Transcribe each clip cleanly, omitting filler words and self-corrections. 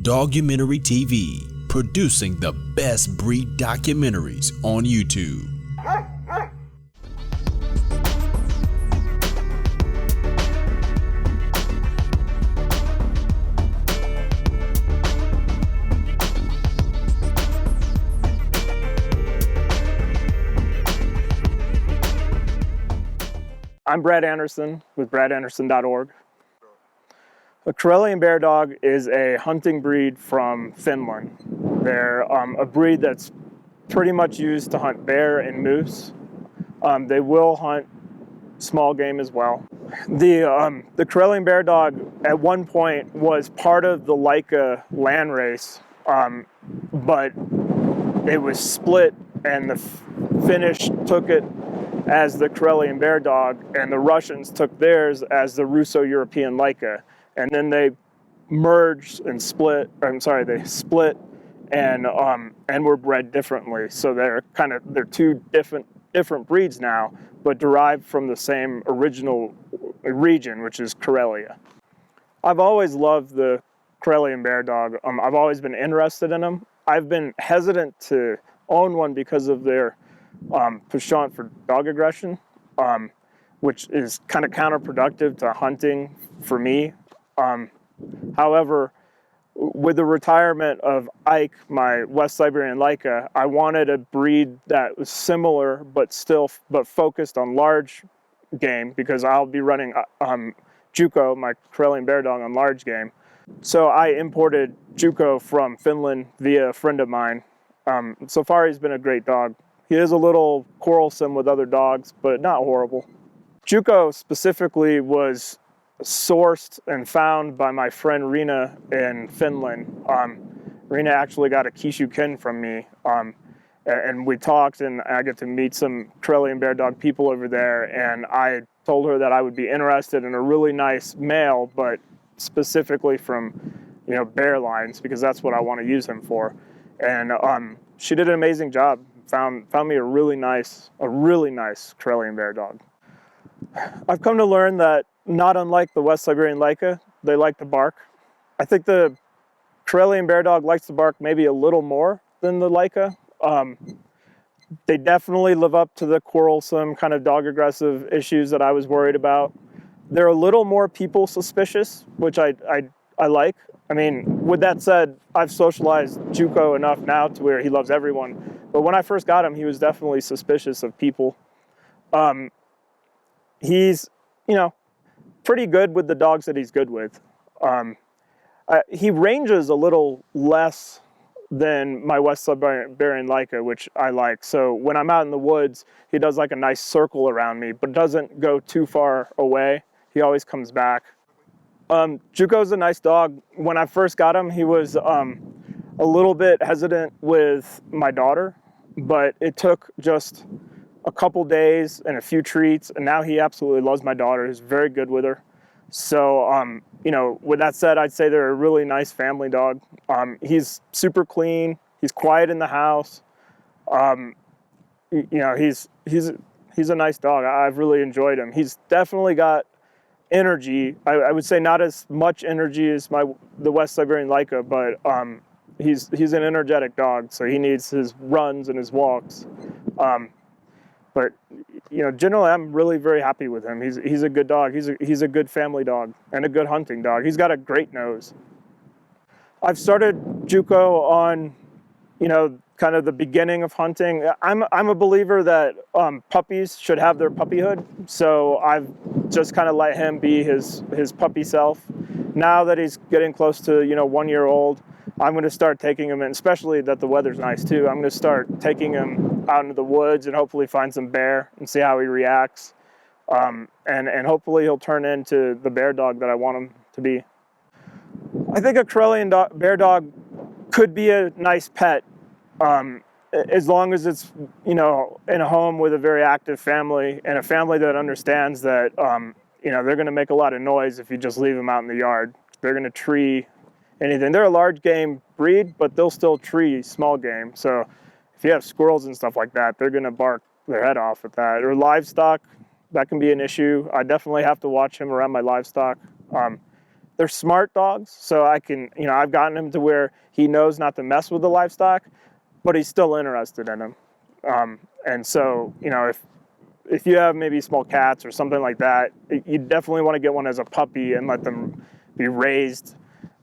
Dogumentary TV, producing the best breed documentaries on YouTube. I'm Brad Anderson with bradanderson.org. A Karelian Bear Dog is a hunting breed from Finland. They're a breed that's pretty much used to hunt bear and moose. They will hunt small game as well. The Karelian Bear Dog at one point was part of the Leica land race, but it was split and the Finnish took it as the Karelian Bear Dog and the Russians took theirs as the Russo-European Leica. And then they merged and split, they split and were bred differently. So they're two different breeds now, but derived from the same original region, which is Karelia. I've always loved the Karelian Bear Dog. I've always been interested in them. I've been hesitant to own one because of their penchant for dog aggression, which is kind of counterproductive to hunting for me. However, with the retirement of Ike, my West Siberian Leica, I wanted a breed that was similar but focused on large game, because I'll be running Juko, my Karelian Bear Dog, on large game. So I imported Juko from Finland via a friend of mine. So far he's been a great dog. He is a little quarrelsome with other dogs, but not horrible. Juko specifically was sourced and found by my friend Rina in Finland. Rina actually got a Kishu Kin from me, and we talked, and I get to meet some Karelian Bear Dog people over there, and I told her that I would be interested in a really nice male, but specifically from bear lines, because that's what I want to use him for. And she did an amazing job. Found me a really nice Karelian Bear Dog. I've come to learn that, not unlike the West Siberian Leica, they like to bark. I think the Karelian Bear Dog likes to bark maybe a little more than the Leica. They definitely live up to the quarrelsome kind of dog aggressive issues that I was worried about. They're a little more people suspicious, which I like. I mean, with that said, I've socialized Juko enough now to where he loves everyone. But when I first got him, he was definitely suspicious of people. He's, pretty good with the dogs that he's good with. He ranges a little less than my West Siberian Leica, which I like. So when I'm out in the woods, he does like a nice circle around me, but doesn't go too far away. He always comes back. Juko's a nice dog. When I first got him, he was a little bit hesitant with my daughter, but it took just a couple days and a few treats, and now he absolutely loves my daughter. He's very good with her. So, with that said, I'd say they're a really nice family dog. He's super clean. He's quiet in the house. He's a nice dog. I've really enjoyed him. He's definitely got energy. I would say not as much energy as the West Siberian Leica, but he's an energetic dog, so he needs his runs and his walks. But generally, I'm really very happy with him. He's a good dog. He's a good family dog and a good hunting dog. He's got a great nose. I've started Juko on, kind of the beginning of hunting. I'm a believer that puppies should have their puppyhood. So I've just kind of let him be his puppy self. Now that he's getting close to 1 year old, I'm going to start taking him in, especially that the weather's nice too. I'm going to start taking him out into the woods and hopefully find some bear and see how he reacts. And hopefully he'll turn into the bear dog that I want him to be. I think a Karelian Bear Dog could be a nice pet, as long as it's, in a home with a very active family, and a family that understands that, they're going to make a lot of noise if you just leave them out in the yard. They're going to tree anything. They're a large game breed, but they'll still tree small game. So if you have squirrels and stuff like that, they're going to bark their head off at that. Or livestock, that can be an issue. I definitely have to watch him around my livestock. They're smart dogs, so I've gotten him to where he knows not to mess with the livestock, but he's still interested in them. And so, if you have maybe small cats or something like that, you definitely want to get one as a puppy and let them be raised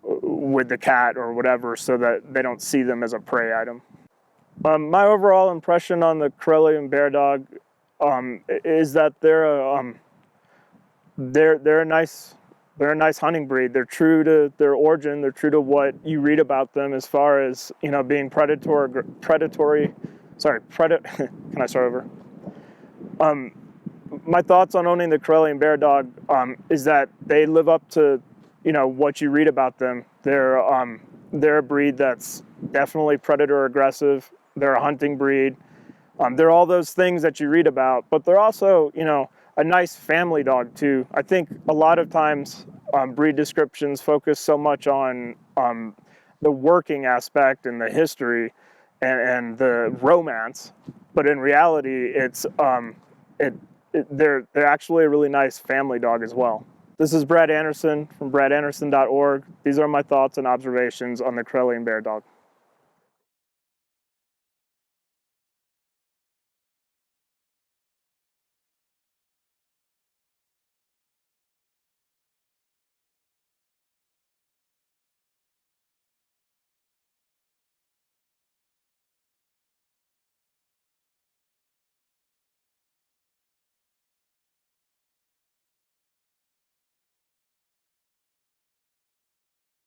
with the cat or whatever, so that they don't see them as a prey item. My overall impression on the Karelian Bear Dog is that they're a nice hunting breed. They're true to their origin. They're true to what you read about them as far as being predatory. Sorry, Can I start over? My thoughts on owning the Karelian Bear Dog is that they live up to what you read about them. They're a breed that's definitely predator aggressive. They're a hunting breed. They're all those things that you read about, but they're also a nice family dog too. I think a lot of times breed descriptions focus so much on the working aspect and the history and the romance, but in reality, they're actually a really nice family dog as well. This is Brad Anderson from bradanderson.org. These are my thoughts and observations on the Karelian Bear Dog.